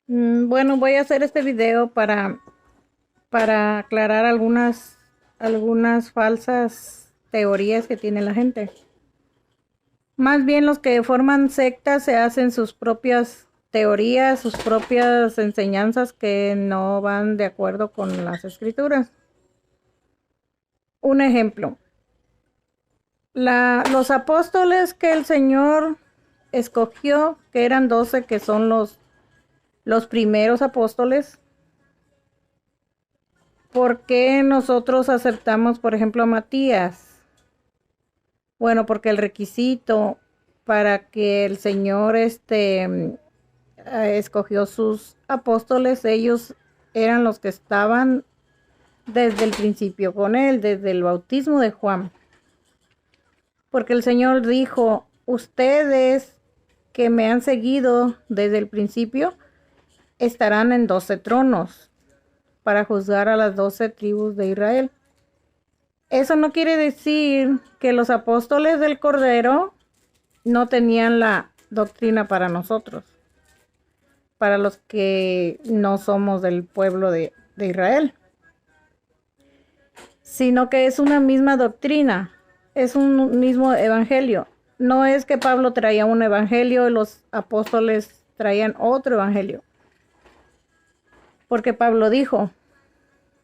Bueno, voy a hacer este video para aclarar algunas falsas teorías que tiene la gente. Más bien los que forman sectas se hacen sus propias teorías, sus propias enseñanzas que no van de acuerdo con las escrituras. Un ejemplo, los apóstoles que el Señor escogió, que eran 12, que son los primeros apóstoles. ¿Por qué nosotros aceptamos, por ejemplo, a Matías? Bueno, porque el requisito para que el Señor escogió sus apóstoles, ellos eran los que estaban desde el principio con él, desde el bautismo de Juan. Porque el Señor dijo, ustedes que me han seguido desde el principio, estarán en 12 tronos para juzgar a las 12 tribus de Israel. Eso no quiere decir que los apóstoles del Cordero no tenían la doctrina para nosotros, para los que no somos del pueblo de Israel, sino que es una misma doctrina, es un mismo evangelio. No es que Pablo traía un evangelio y los apóstoles traían otro evangelio, porque Pablo dijo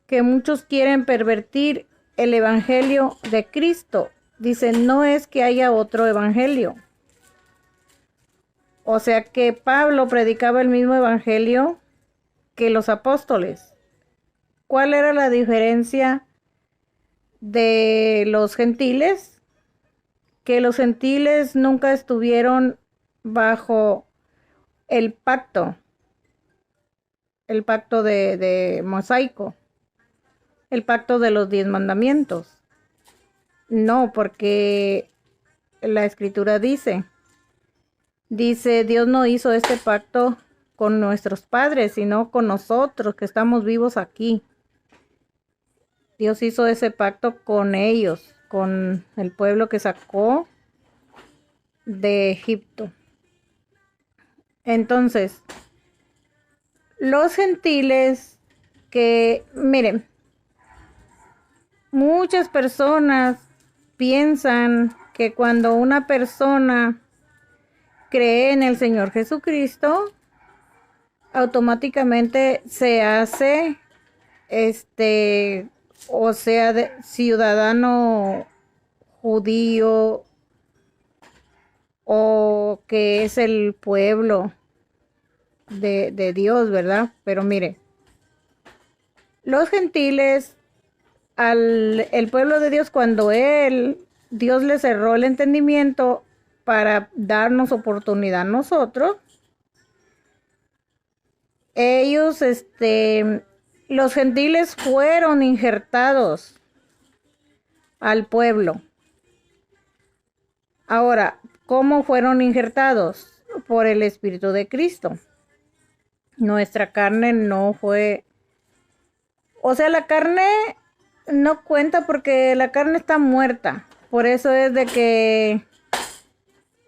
que muchos quieren pervertir el evangelio de Cristo. Dice, no es que haya otro evangelio. O sea que Pablo predicaba el mismo evangelio que los apóstoles. ¿Cuál era la diferencia de los gentiles? Que los gentiles nunca estuvieron bajo el pacto de mosaico, el pacto de los 10 mandamientos. No, porque la escritura dice, Dios no hizo este pacto con nuestros padres, sino con nosotros que estamos vivos aquí. Dios hizo ese pacto con ellos, con el pueblo que sacó de Egipto. Entonces, los gentiles que, miren, muchas personas piensan que cuando una persona cree en el Señor Jesucristo, automáticamente se hace o sea de ciudadano judío o que es el pueblo de Dios, ¿verdad? Pero mire, los gentiles, el pueblo de Dios, cuando Dios le cerró el entendimiento para darnos oportunidad a nosotros, ellos, los gentiles fueron injertados al pueblo. Ahora, ¿cómo fueron injertados? Por el Espíritu de Cristo. Nuestra carne no fue, o sea, la carne no cuenta porque la carne está muerta. Por eso es de que,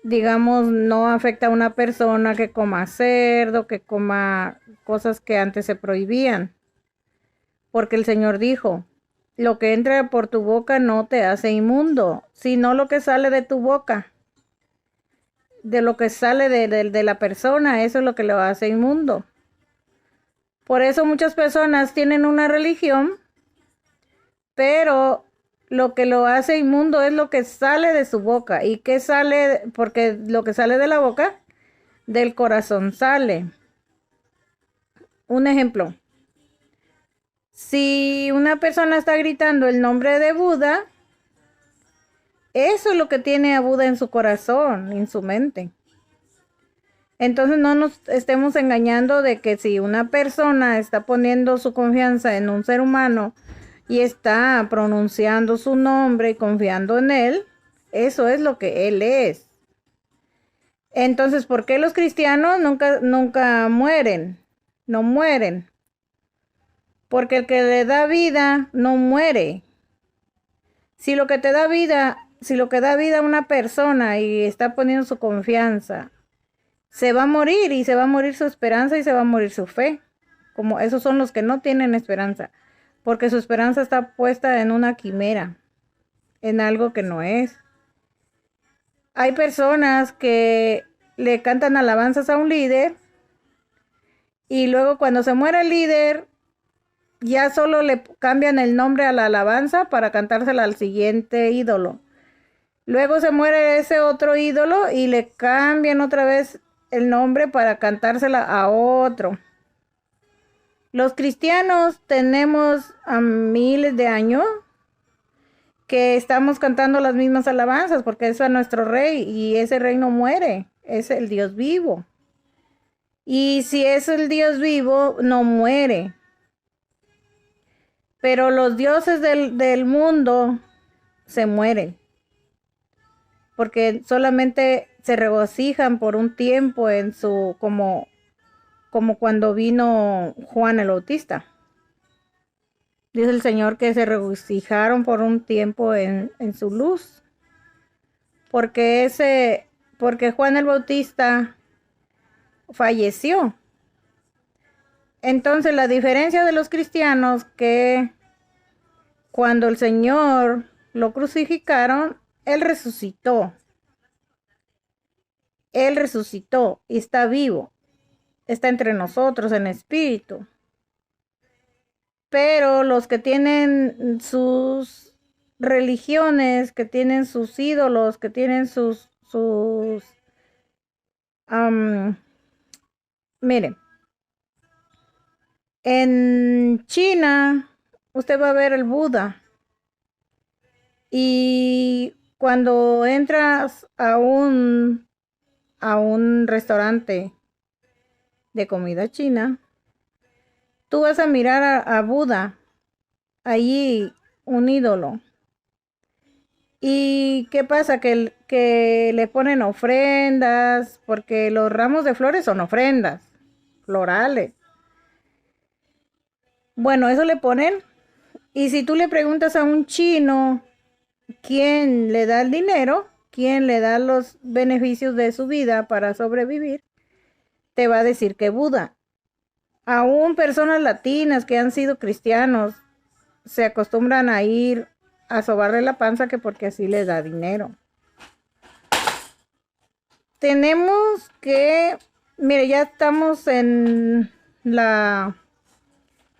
digamos, no afecta a una persona que coma cerdo, que coma cosas que antes se prohibían. Porque el Señor dijo, lo que entra por tu boca no te hace inmundo, sino lo que sale de tu boca. De lo que sale de la persona, eso es lo que lo hace inmundo. Por eso muchas personas tienen una religión, pero lo que lo hace inmundo es lo que sale de su boca. ¿Y qué sale? Porque lo que sale de la boca, del corazón sale. Un ejemplo. Si una persona está gritando el nombre de Buda, eso es lo que tiene a Buda en su corazón, en su mente. Entonces no nos estemos engañando de que si una persona está poniendo su confianza en un ser humano y está pronunciando su nombre y confiando en él, eso es lo que él es. Entonces, ¿por qué los cristianos nunca mueren? No mueren. Porque el que le da vida no muere. Si lo que da vida a una persona y está poniendo su confianza se va a morir y se va a morir su esperanza y se va a morir su fe. Como esos son los que no tienen esperanza, porque su esperanza está puesta en una quimera, en algo que no es. Hay personas que le cantan alabanzas a un líder y luego cuando se muere el líder, ya solo le cambian el nombre a la alabanza para cantársela al siguiente ídolo. Luego se muere ese otro ídolo y le cambian otra vez el nombre para cantársela a otro. Los cristianos tenemos a miles de años que estamos cantando las mismas alabanzas porque es a nuestro rey y ese rey no muere, es el Dios vivo. Y si es el Dios vivo, no muere. Pero los dioses del mundo se mueren porque solamente se regocijan por un tiempo en su, como cuando vino Juan el Bautista. Dice el Señor que se regocijaron por un tiempo en su luz. Porque Juan el Bautista falleció. Entonces la diferencia de los cristianos que cuando el Señor lo crucificaron, Él resucitó. Él resucitó y está vivo. Está entre nosotros en espíritu. Pero los que tienen sus religiones, que tienen sus ídolos, que tienen miren, en China usted va a ver el Buda y cuando entras a un restaurante de comida china, tú vas a mirar a Buda, allí un ídolo. ¿Y qué pasa? Que le ponen ofrendas, porque los ramos de flores son ofrendas florales. Bueno, eso le ponen. Y si tú le preguntas a un chino quién le da el dinero, quién le da los beneficios de su vida para sobrevivir, te va a decir que Buda. Aún personas latinas que han sido cristianos se acostumbran a ir a sobarle la panza que porque así les da dinero. Tenemos que, mire, ya estamos en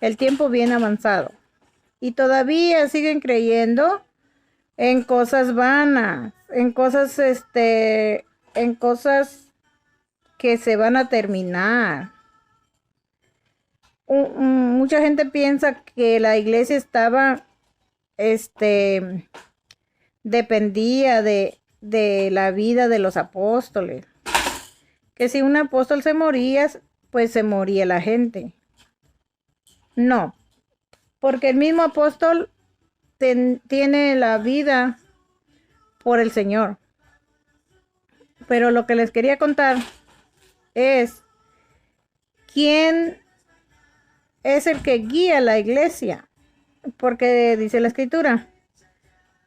el tiempo bien avanzado y todavía siguen creyendo en cosas vanas, en cosas que se van a terminar. Mucha gente piensa que la iglesia estaba, dependía de la vida de los apóstoles. Que si un apóstol se moría, pues se moría la gente. No, porque el mismo apóstol tiene la vida por el Señor. Pero lo que les quería contar es quién es el que guía la iglesia, porque dice la escritura,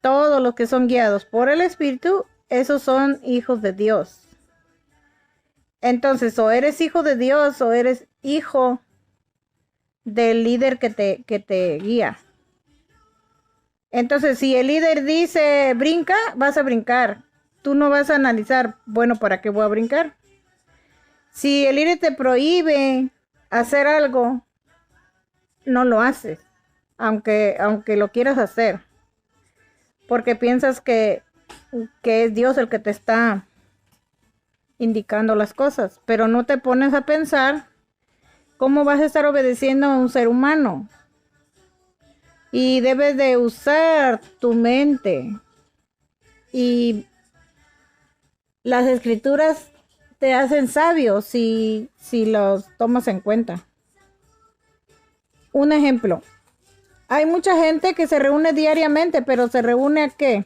todos los que son guiados por el Espíritu, esos son hijos de Dios. Entonces, o eres hijo de Dios o eres hijo del líder que te guía. Entonces, si el líder dice brinca, vas a brincar. Tú no vas a analizar, bueno, ¿para qué voy a brincar? Si el líder te prohíbe hacer algo, no lo haces, aunque lo quieras hacer, porque piensas que es Dios el que te está indicando las cosas, pero no te pones a pensar cómo vas a estar obedeciendo a un ser humano. Y debes de usar tu mente. Y las escrituras te hacen sabio si los tomas en cuenta. Un ejemplo. Hay mucha gente que se reúne diariamente, pero se reúne ¿a qué?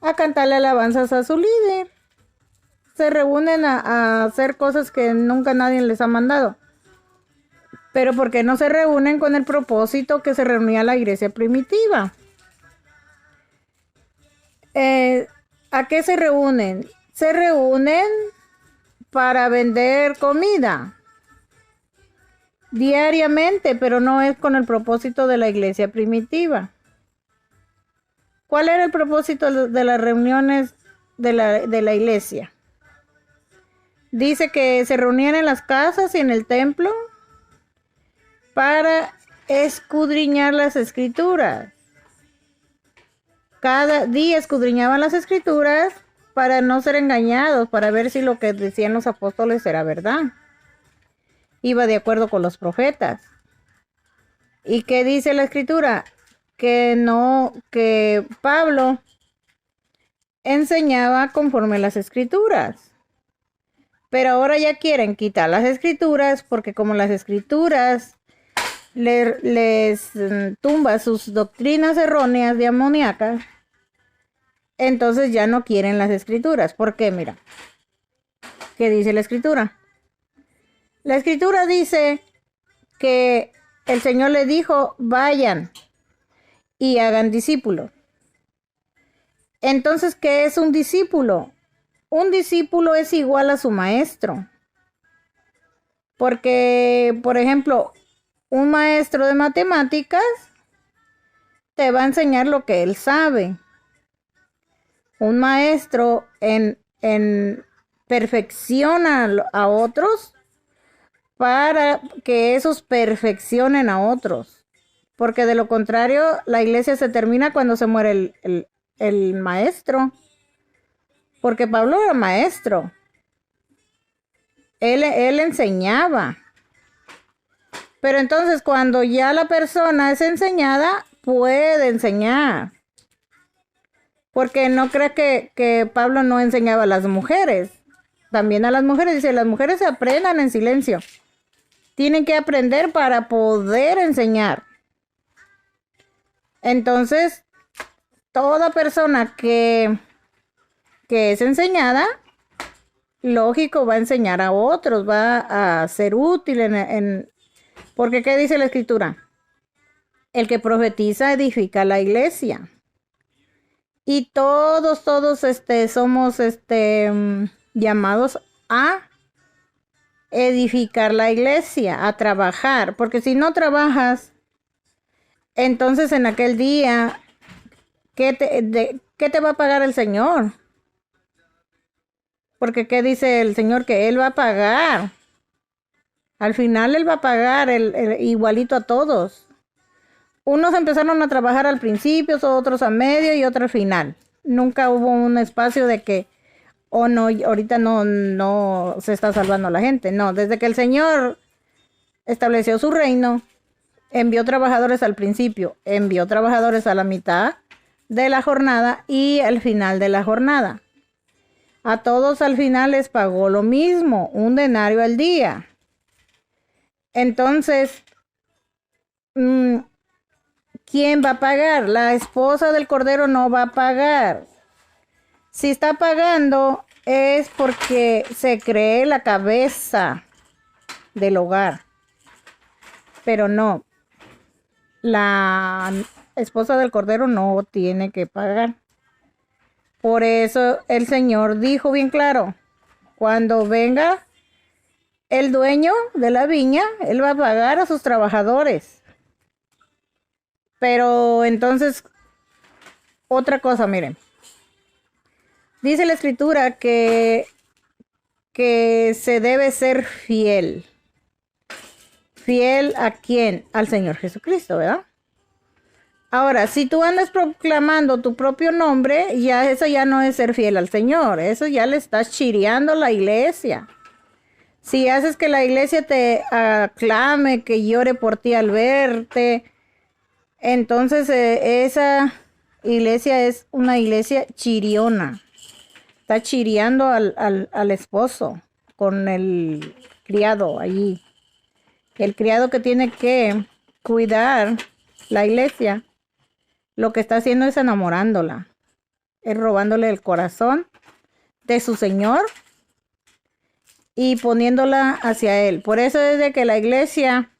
A cantarle alabanzas a su líder. Se reúnen a hacer cosas que nunca nadie les ha mandado. Pero ¿por qué no se reúnen con el propósito que se reunía la iglesia primitiva? ¿A qué se reúnen? Se reúnen para vender comida diariamente, pero no es con el propósito de la iglesia primitiva. ¿Cuál era el propósito de las reuniones de la iglesia? Dice que se reunían en las casas y en el templo para escudriñar las escrituras. Cada día escudriñaban las escrituras para no ser engañados, para ver si lo que decían los apóstoles era verdad. Iba de acuerdo con los profetas. ¿Y qué dice la escritura? Que Pablo enseñaba conforme las escrituras. Pero ahora ya quieren quitar las escrituras porque como las escrituras les tumba sus doctrinas erróneas demoníacas, entonces ya no quieren las escrituras. ¿Por qué? Mira, ¿qué dice la escritura? La escritura dice que el Señor le dijo, vayan y hagan discípulos. Entonces, ¿qué es un discípulo? Un discípulo es igual a su maestro. Porque, por ejemplo, un maestro de matemáticas te va a enseñar lo que él sabe. Un maestro perfecciona a otros para que esos perfeccionen a otros. Porque de lo contrario, la iglesia se termina cuando se muere el maestro. Porque Pablo era maestro. Él enseñaba. Pero entonces cuando ya la persona es enseñada, puede enseñar. Porque no crees que Pablo no enseñaba a las mujeres. También a las mujeres. Dice, las mujeres aprendan en silencio. Tienen que aprender para poder enseñar. Entonces, toda persona que es enseñada, lógico, va a enseñar a otros, va a ser útil porque ¿qué dice la escritura? El que profetiza edifica la iglesia. Y todos somos llamados a edificar la iglesia, a trabajar, porque si no trabajas, entonces en aquel día, ¿qué te va a pagar el Señor? Porque ¿qué dice el Señor? Que Él va a pagar. Al final Él va a pagar igualito a todos. Unos empezaron a trabajar al principio, otros a medio y otros al final. Nunca hubo un espacio de que, no, ahorita no se está salvando a la gente. No, desde que el Señor estableció su reino, envió trabajadores al principio, envió trabajadores a la mitad de la jornada y al final de la jornada. A todos al final les pagó lo mismo, un denario al día. Entonces, ¿quién va a pagar? La esposa del Cordero no va a pagar. Si está pagando es porque se cree la cabeza del hogar. Pero no, la esposa del Cordero no tiene que pagar. Por eso el Señor dijo bien claro, cuando venga el dueño de la viña, Él va a pagar a sus trabajadores. Pero entonces, otra cosa, miren. Dice la escritura que se debe ser fiel. ¿Fiel a quién? Al Señor Jesucristo, ¿verdad? Ahora, si tú andas proclamando tu propio nombre, eso ya no es ser fiel al Señor. Eso ya le estás chireando a la iglesia. Si haces que la iglesia te aclame, que llore por ti al verte, entonces esa iglesia es una iglesia chiriona. Está chireando al esposo con el criado allí. El criado que tiene que cuidar la iglesia, lo que está haciendo es enamorándola. Es robándole el corazón de su Señor y poniéndola hacia Él. Por eso es de que la iglesia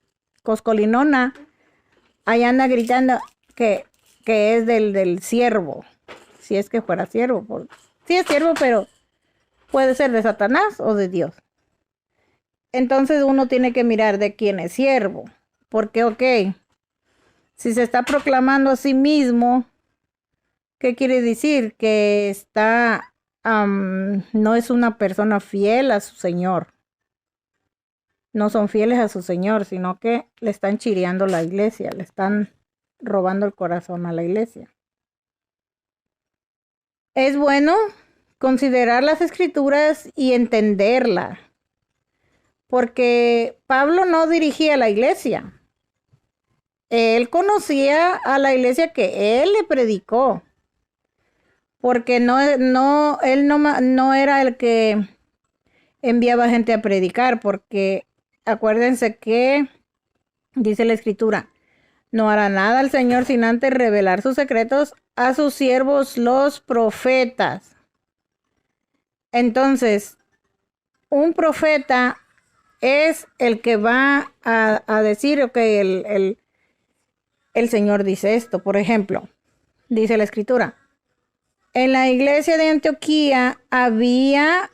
coscolinona ahí anda gritando que es del siervo. Si es que fuera siervo. Sí es siervo, pero puede ser de Satanás o de Dios. entonces uno tiene que mirar de quién es siervo. Porque, ok, si se está proclamando a sí mismo, ¿qué quiere decir? Que no es una persona fiel a su Señor. No son fieles a su Señor, sino que le están chireando la iglesia, le están robando el corazón a la iglesia. Es bueno considerar las escrituras y entenderlas, porque Pablo no dirigía la iglesia. Él conocía a la iglesia que él le predicó, porque él no era el que enviaba gente a predicar, porque acuérdense que dice la escritura, no hará nada el Señor sin antes revelar sus secretos a sus siervos los profetas. Entonces, un profeta es el que va a decir, ok, el Señor dice esto. Por ejemplo, dice la escritura, en la iglesia de Antioquía había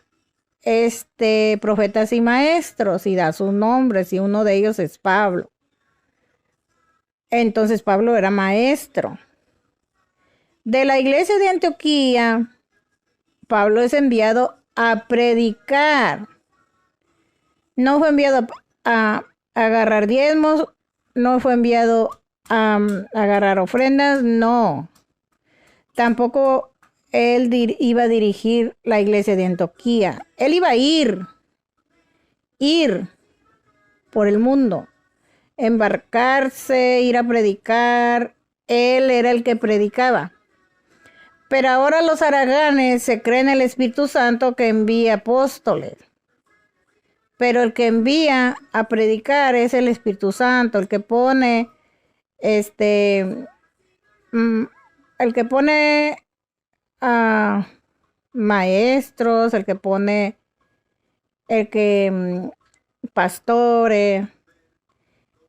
profetas y maestros, y da sus nombres, y uno de ellos es Pablo. Entonces Pablo era maestro. De la iglesia de Antioquía, Pablo es enviado a predicar. No fue enviado a agarrar diezmos, no fue enviado a agarrar ofrendas, no. Tampoco él iba a dirigir la iglesia de Antioquía. Él iba a ir por el mundo, embarcarse, ir a predicar. Él era el que predicaba. Pero ahora los haraganes se creen el Espíritu Santo que envía apóstoles. Pero el que envía a predicar es el Espíritu Santo, el que pone, el que pone a maestros, el que pone, pastores,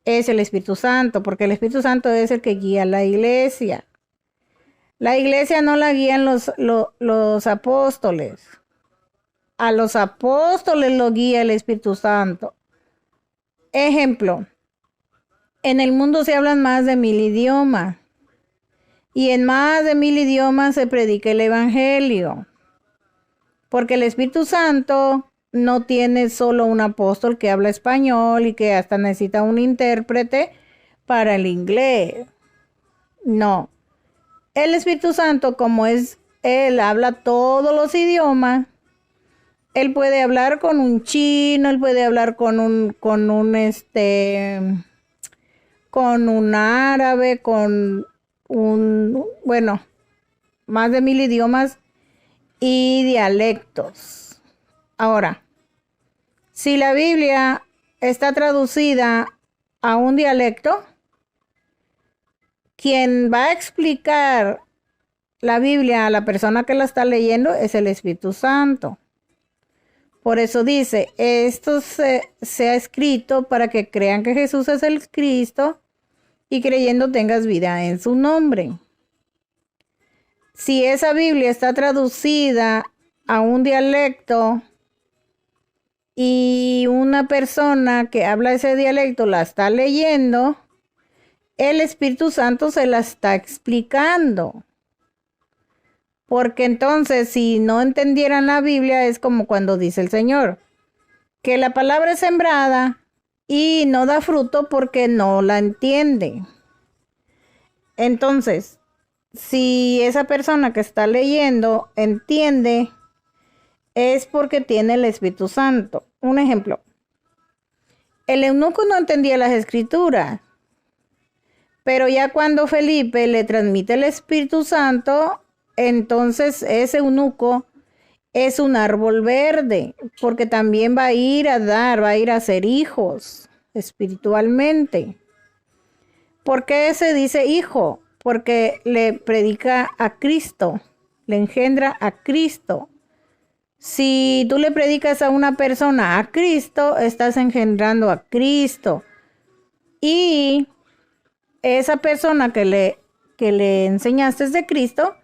es el Espíritu Santo, porque el Espíritu Santo es el que guía la iglesia. La iglesia no la guían los apóstoles. A los apóstoles lo guía el Espíritu Santo. Ejemplo, en el mundo se hablan más de 1000 idiomas. Y en más de 1000 idiomas se predica el Evangelio. Porque el Espíritu Santo no tiene solo un apóstol que habla español y que hasta necesita un intérprete para el inglés. No. El Espíritu Santo, como él habla todos los idiomas, él puede hablar con un chino, él puede hablar con un árabe, más de 1000 idiomas y dialectos. Ahora, si la Biblia está traducida a un dialecto, quien va a explicar la Biblia a la persona que la está leyendo es el Espíritu Santo. Por eso dice, esto se ha escrito para que crean que Jesús es el Cristo y creyendo tengas vida en su nombre. Si esa Biblia está traducida a un dialecto y una persona que habla ese dialecto la está leyendo, el Espíritu Santo se la está explicando. Porque entonces, si no entendieran la Biblia, es como cuando dice el Señor, que la palabra es sembrada y no da fruto porque no la entiende. Entonces, si esa persona que está leyendo entiende, es porque tiene el Espíritu Santo. Un ejemplo, el eunuco no entendía las escrituras, pero ya cuando Felipe le transmite el Espíritu Santo, entonces ese eunuco es un árbol verde, porque también va a ir a ser hijos espiritualmente. ¿Por qué se dice hijo? Porque le predica a Cristo, le engendra a Cristo. Si tú le predicas a una persona a Cristo, estás engendrando a Cristo. Y esa persona que le enseñaste de Cristo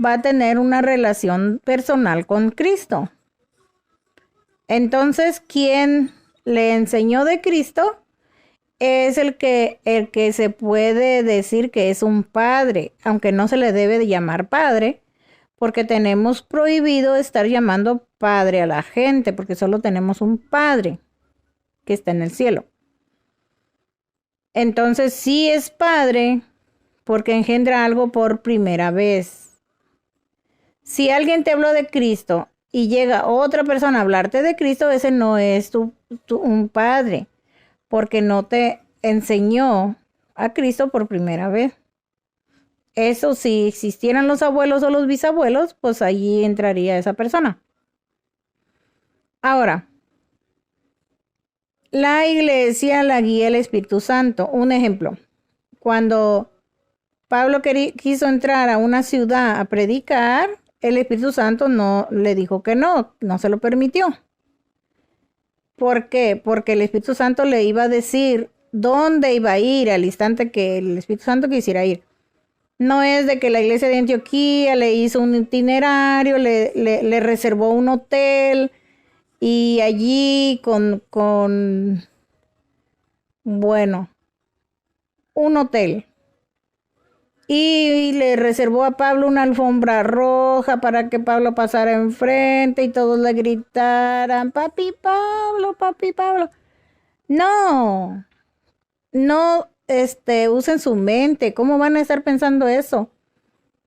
va a tener una relación personal con Cristo. Entonces, ¿quién le enseñó de Cristo, es el que se puede decir que es un padre, aunque no se le debe de llamar padre, porque tenemos prohibido estar llamando padre a la gente, porque solo tenemos un padre que está en el cielo. Entonces sí es padre porque engendra algo por primera vez. Si alguien te habló de Cristo y llega otra persona a hablarte de Cristo, ese no es un padre, porque no te enseñó a Cristo por primera vez. Eso, si existieran los abuelos o los bisabuelos, pues allí entraría esa persona. Ahora, la iglesia la guía el Espíritu Santo. Un ejemplo, cuando Pablo quiso entrar a una ciudad a predicar, el Espíritu Santo no le dijo que no se lo permitió. ¿Por qué? Porque el Espíritu Santo le iba a decir dónde iba a ir al instante que el Espíritu Santo quisiera ir. No es de que la iglesia de Antioquía le hizo un itinerario, le reservó un hotel y allí bueno, un hotel. Y le reservó a Pablo una alfombra roja para que Pablo pasara enfrente y todos le gritaran, papi Pablo, papi Pablo. No usen su mente. ¿Cómo van a estar pensando eso?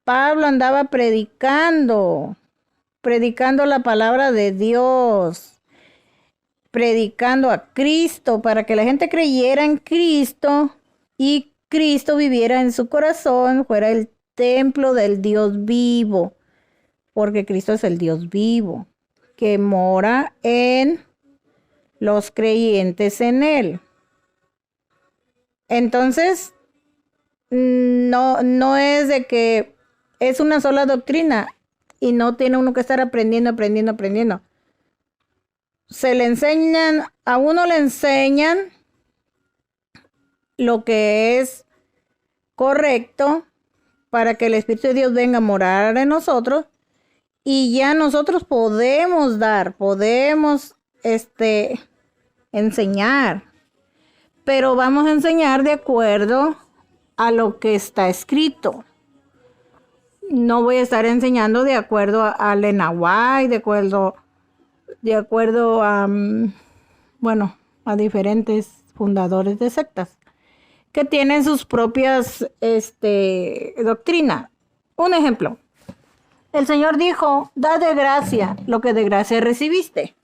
Pablo andaba predicando la palabra de Dios, predicando a Cristo para que la gente creyera en Cristo y Cristo viviera en su corazón, fuera el templo del Dios vivo, porque Cristo es el Dios vivo, que mora en los creyentes en Él. Entonces, no es de que es una sola doctrina y no tiene uno que estar aprendiendo. A uno le enseñan lo que es correcto para que el Espíritu de Dios venga a morar en nosotros y ya nosotros podemos enseñar, pero vamos a enseñar de acuerdo a lo que está escrito. No voy a estar enseñando de acuerdo a Lenahuay, de acuerdo a diferentes fundadores de sectas que tienen sus propias doctrinas. Un ejemplo, el Señor dijo, da de gracia lo que de gracia recibiste.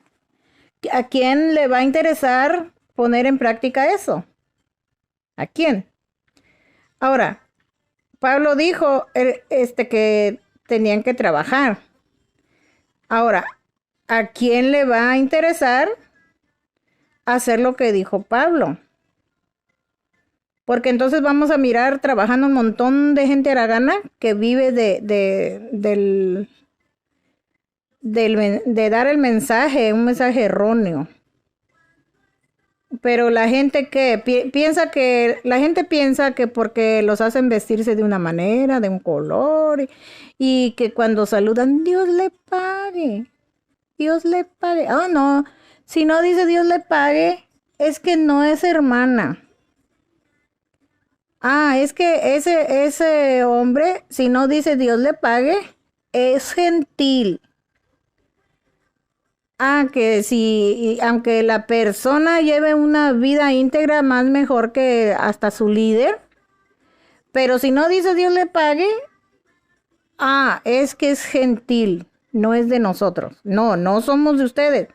¿A quién le va a interesar poner en práctica eso? ¿A quién? Ahora, Pablo dijo que tenían que trabajar. Ahora, ¿a quién le va a interesar hacer lo que dijo Pablo? Porque entonces vamos a mirar trabajando un montón de gente haragana que vive de dar el mensaje, un mensaje erróneo. Pero la gente piensa que porque los hacen vestirse de una manera, de un color, y que cuando saludan, Dios le pague. Oh, no. Si no dice Dios le pague, es que no es hermana. Es que ese hombre, si no dice Dios le pague, es gentil. Aunque la persona lleve una vida íntegra más mejor que hasta su líder, pero si no dice Dios le pague, es que es gentil, no es de nosotros. No somos de ustedes,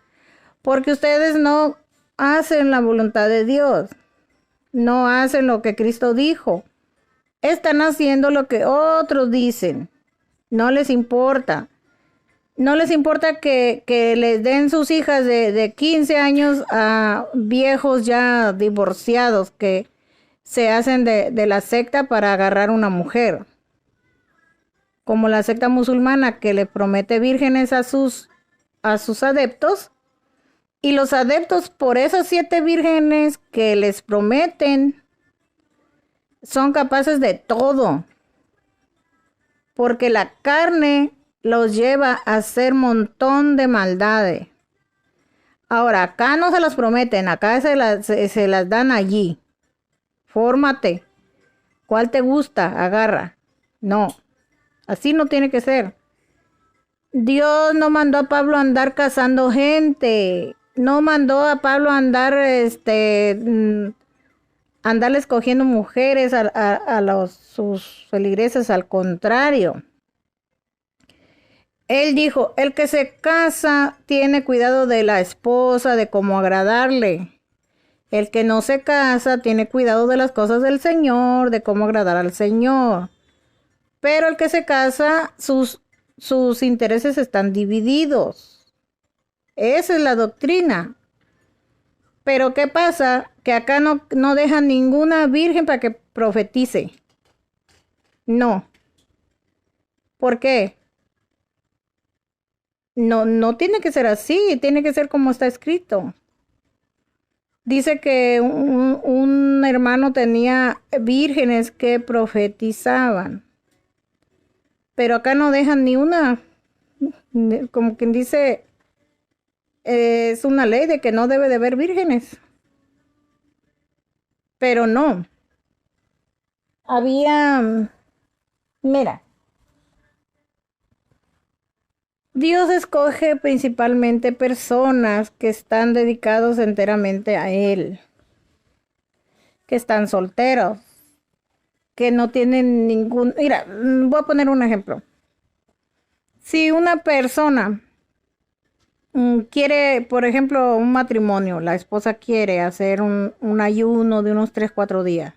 porque ustedes no hacen la voluntad de Dios, no hacen lo que Cristo dijo, están haciendo lo que otros dicen, no les importa. No les importa que les den sus hijas de 15 años a viejos ya divorciados que se hacen de la secta para agarrar una mujer. Como la secta musulmana que le promete vírgenes a sus adeptos. Y los adeptos por esas 7 vírgenes que les prometen son capaces de todo. Porque la carne los lleva a hacer montón de maldades. Ahora, acá no se las prometen, acá se las dan allí. Fórmate. ¿Cuál te gusta? Agarra. No, así no tiene que ser. Dios no mandó a Pablo a andar cazando gente. No mandó a Pablo a andar, andarle escogiendo mujeres sus feligreses, al contrario. Él dijo, el que se casa tiene cuidado de la esposa, de cómo agradarle. El que no se casa tiene cuidado de las cosas del Señor, de cómo agradar al Señor. Pero el que se casa, sus intereses están divididos. Esa es la doctrina. Pero ¿qué pasa? Que acá no dejan ninguna virgen para que profetice. No. ¿Por qué? No tiene que ser así, tiene que ser como está escrito. Dice que un hermano tenía vírgenes que profetizaban. Pero acá no dejan ni una. Como quien dice, es una ley de que no debe de haber vírgenes. Pero no. Mira, Dios escoge principalmente personas que están dedicados enteramente a Él, que están solteros, que no tienen ningún... Mira, voy a poner un ejemplo. Si una persona quiere, por ejemplo, un matrimonio, la esposa quiere hacer un ayuno de unos 3-4 días.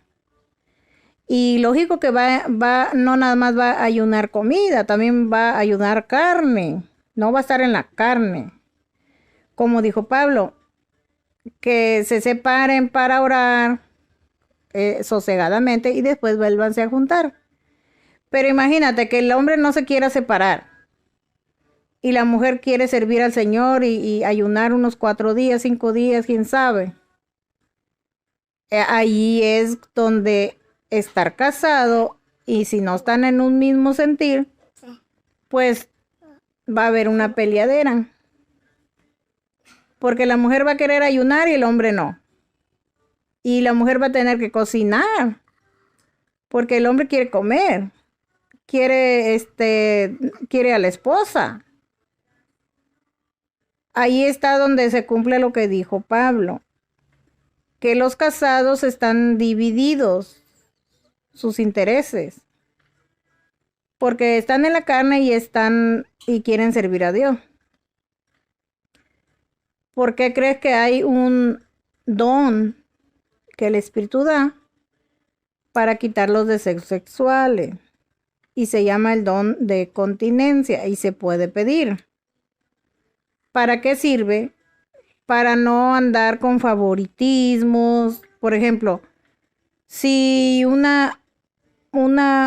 Y lógico que no nada más va a ayunar comida, también va a ayunar carne. No va a estar en la carne. Como dijo Pablo, que se separen para orar sosegadamente y después vuélvanse a juntar. Pero imagínate que el hombre no se quiera separar y la mujer quiere servir al Señor y ayunar unos 4 días, 5 días, quién sabe. Ahí es donde estar casado, y si no están en un mismo sentir, pues va a haber una peleadera. Porque la mujer va a querer ayunar y el hombre no. Y la mujer va a tener que cocinar. Porque el hombre quiere comer. Quiere a la esposa. Ahí está donde se cumple lo que dijo Pablo. Que los casados están divididos sus intereses. Porque están en la carne y quieren servir a Dios. ¿Por qué crees que hay un don que el Espíritu da para quitar los deseos sexuales? Y se llama el don de continencia y se puede pedir. ¿Para qué sirve? Para no andar con favoritismos. Por ejemplo, si una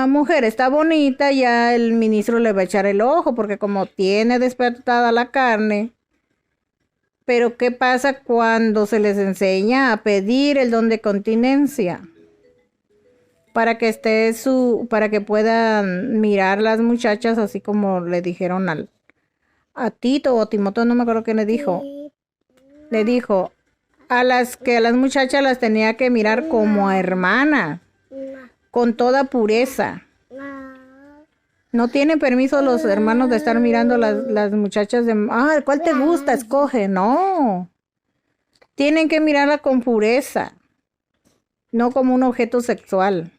mujer está bonita, ya el ministro le va a echar el ojo, porque como tiene despertada la carne. Pero ¿qué pasa cuando se les enseña a pedir el don de continencia? Para que puedan mirar las muchachas, así como le dijeron a Tito o Timoteo, no me acuerdo qué le dijo. Le dijo a las muchachas las tenía que mirar como a hermanas, con toda pureza. No tienen permiso los hermanos de estar mirando las muchachas ¿cuál te gusta? Escoge. No. Tienen que mirarla con pureza, no como un objeto sexual.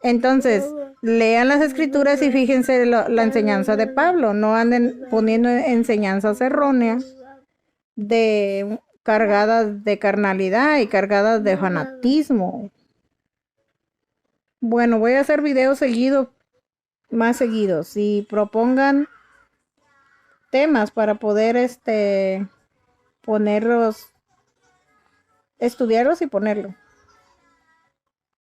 Entonces, lean las escrituras y fíjense la enseñanza de Pablo. No anden poniendo enseñanzas erróneas cargadas de carnalidad y cargadas de fanatismo. Bueno, voy a hacer videos más seguidos, y propongan temas para poder ponerlos, estudiarlos y ponerlo.